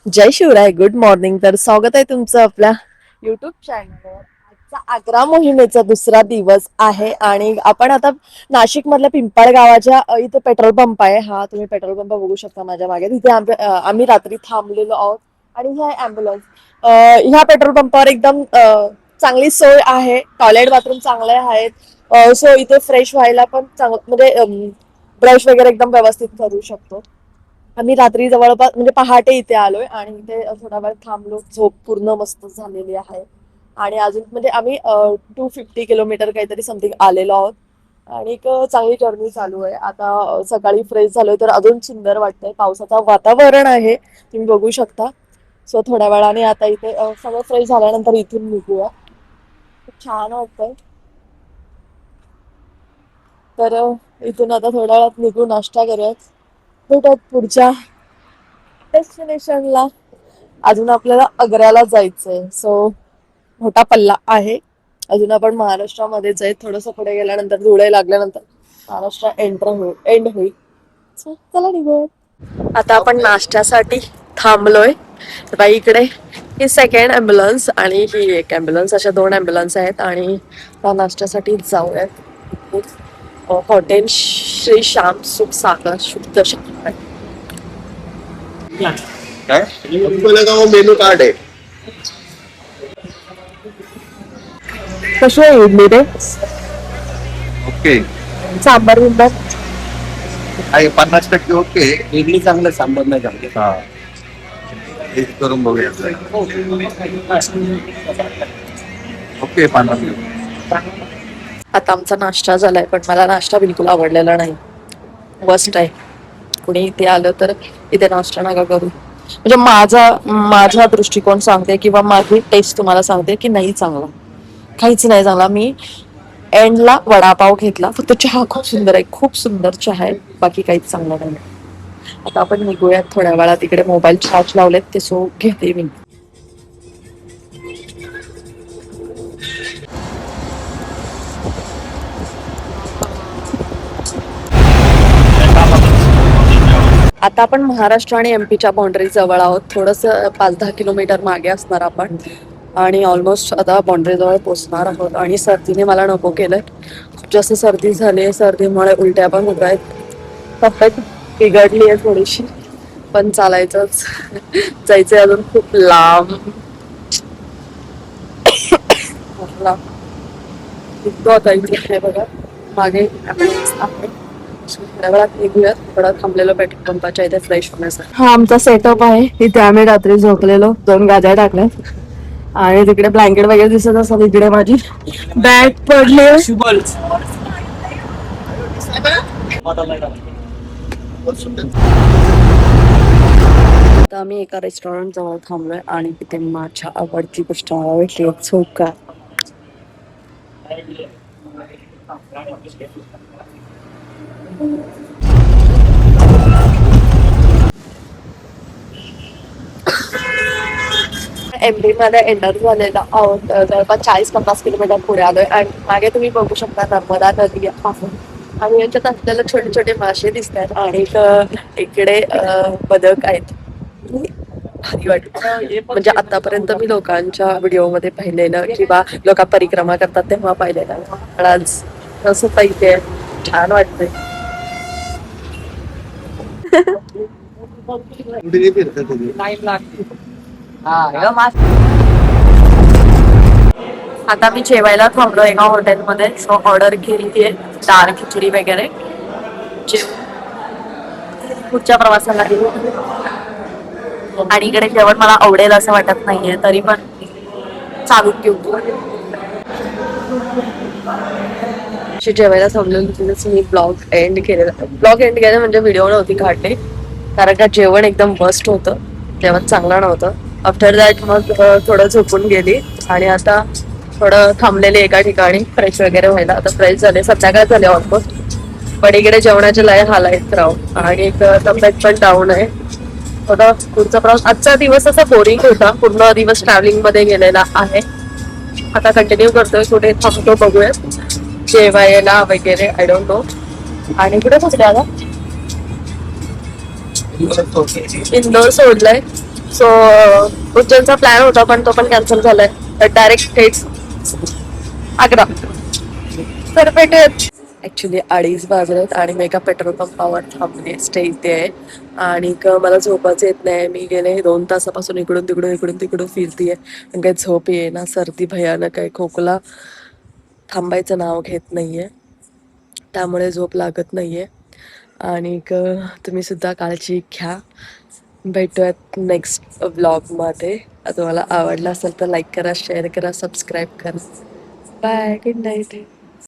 जय Shivray. Good morning. तर स्वागत आहे तुमचं आपल्या युट्यूब चॅनलवर. आजचा आग्रा मोहिमेचा दुसरा दिवस आहे आणि आपण आता नाशिक मधल्या पिंपळ गावाच्या इथे पेट्रोल पंप आहे. हा तुम्ही पेट्रोल पंप बघू शकता माझ्या मागे. तिथे आम्ही रात्री थांबलेलो आहोत आणि ही आहे अँब्युलन्स. ह्या पेट्रोल पंपावर एकदम चांगली सोय आहे. टॉयलेट बाथरूम चांगले आहेत. सो इथे फ्रेश व्हायला पण चांगलं म्हणजे ब्रश वगैरे एकदम व्यवस्थित करू शकतो. आम्ही रात्री जवळपास म्हणजे पहाटे इथे आलोय आणि इथे थोडा वेळ थांबलो. झोप पूर्ण मस्त झालेली आहे आणि अजून म्हणजे आम्ही 250 किलोमीटर काहीतरी समथिंग आलेलो आहोत आणि एक चांगली जर्नी चालू आहे. आता सकाळी फ्रेश झालोय तर अजून सुंदर वाटतंय. पावसाचं वातावरण आहे, तुम्ही बघू शकता. सो थोड्या वेळाने आता इथे सगळं फ्रेश झाल्यानंतर इथून निघूया. खूप छान वाटतंय. तर इथून आता थोड्या वेळात निघू, नाश्ता करूयात, भेटूयात पुढच्या डेस्टिनेशनला. अजून आपल्याला आग्र्याला जायचंय. सो मोठा पल्ला आहे. अजून आपण महाराष्ट्रामध्येच आहे. थोडस पुढे गेल्यानंतर धुळे लागल्यानंतर महाराष्ट्र एंड होईल. So, चला निघूया. आता आपण नाश्त्यासाठी थांबलोय. तर बाई इकडे ही सेकंड ॲम्ब्युलन्स आणि ही एक ॲम्ब्युलन्स, अशा दोन ॲम्ब्युलन्स आहेत आणि त्या नाश्त्यासाठी जाऊयात. हॉटेल श्री श्याम सुख सागर शुद्ध शाकाहारी. काय मेनू कार्ड आहे. कशी आहे इडली रे? ओके सांबार बिंबार? आहे 50% ओके. इडली चांगलं, सांबार नाही चांगलं. हा एक करून बघूया. ओके 50%. आता आमचा नाश्ता झालाय पण मला नाश्ता बिलकुल आवडलेला नाही. वर्स्ट आहे. कुणी इथे आलं तर इथे नाश्ता नका करू. म्हणजे माझा दृष्टिकोन सांगते किंवा माझी टेस्ट तुम्हाला सांगते की नाही चांगला, काहीच नाही चांगला. मी एंडला वडापाव घेतला. फक्त चहा खूप सुंदर आहे, खूप सुंदर चहा आहे, बाकी काहीच चांगलं नाही. आता आपण निघूयात थोड्या वेळात. तिकडे मोबाईल चार्ज लावलेत ते सो घेते मी. आता आपण महाराष्ट्र आणि एमपीच्या बाउंड्री जवळ आहोत. थोडंसं 5-10 किलोमीटर मागे असणार आपण आणि ऑलमोस्ट आता बाउंड्री जवळ पोहोचणार आहोत. आणि सर्दीने मला नको केलंय. खूप जास्त सर्दी झाली. सर्दीमुळे उलट्या पण होत आहेत. तब्येत बिघडली आहे थोडीशी, पण चालायचंच. जायचंय अजून खूप लांब. आता इथे आहे बघा मागे आहे. थांबलेलो पेट्रोल पंपाच्या इथे फ्रेश होण्यासाठी. हा आमचा सेटअप आहे. इथे आम्ही रात्री झोपलेलो, 2 गाद्या टाकल्यात आणि तिकडे ब्लँकेट वगैरे दिसत असतात. इकडे माझी बॅग पडले. आता आम्ही एका रेस्टॉरंट जवळ थांबलोय आणि तिथे माझ्या आवडती गोष्ट मला भेटली, चोका. एमडी मध्ये एंटर झालेला आहोत. जवळपास 40-50 किलोमीटर पुढे आलोय आणि मागे तुम्ही बघू शकता नर्मदा नदी आहे आणि याच्यात आपल्याला छोटे छोटे मासे दिसतात आणि इकडे बदक आहेत. भारी वाटतं. म्हणजे आतापर्यंत मी लोकांच्या व्हिडिओ मध्ये पाहिलेलं किंवा लोक परिक्रमा करतात तेव्हा पाहिलेलं, पण आज असं पाहिजे. छान वाटतंय. आता मी जेवायला थांबलो एका हॉटेलमध्ये. सो ऑर्डर केली आहे डाळ खिचडी वगैरे. पुढच्या प्रवासाला आणि इकडे जेवण मला आवडेल असं वाटत नाहीये, तरी पण चालू घेऊ. जेवायला थांबलो मी ब्लॉग एंड केलेला म्हणजे व्हिडिओ नव्हती काढले कारण का जेवण एकदम बस्ट होतं. जेवण चांगलं नव्हतं. आफ्टर दॅट मग थोडं झोपून गेली आणि आता थोडं थांबलेले एका ठिकाणी फ्रेश वगैरे व्हायला. आता फ्रेश झाले, संध्याकाळ झाले ऑलमोस्ट, पण इकडे जेवणाचे लय हाल आहेत राव आणि एक तब्येत पण डाऊन आहे. थोडा पुढचा प्रवास आजचा दिवस असा बोरिंग होता. पूर्ण दिवस ट्रॅव्हलिंग मध्ये गेलेला आहे. आता कंटिन्यू करतोय. कुठे थांबतो बघूयात जेवायला वगैरे, आय डोंट नो. आणि कुठे पोचले आता? इंदोर सोडलंय सो उज्जैनचा प्लॅन होता पण तो पण कॅन्सल झालाय. डायरेक्ट थेट आग्रा. तर भेटूयात. ऍक्च्युली 2:30 वाजलेत आणि मी एका पेट्रोल पंपावर थांबले, स्टे इथे आहे. आणि मला झोपच येत नाही. मी गेले 2 तासापासून इकडून तिकडून फिरतीये. पण काही झोप येईना, सर्दी भयानक आहे, खोकला थांबायचं नाव घेत नाहीये, त्यामुळे झोप लागत नाहीये. आणि तुम्ही सुद्धा काळजी घ्या. भेटूयात नेक्स्ट व्लॉगमध्ये. तुम्हाला आवडला असेल तर लाईक करा, शेअर करा, सबस्क्राईब करा. Bye, good night.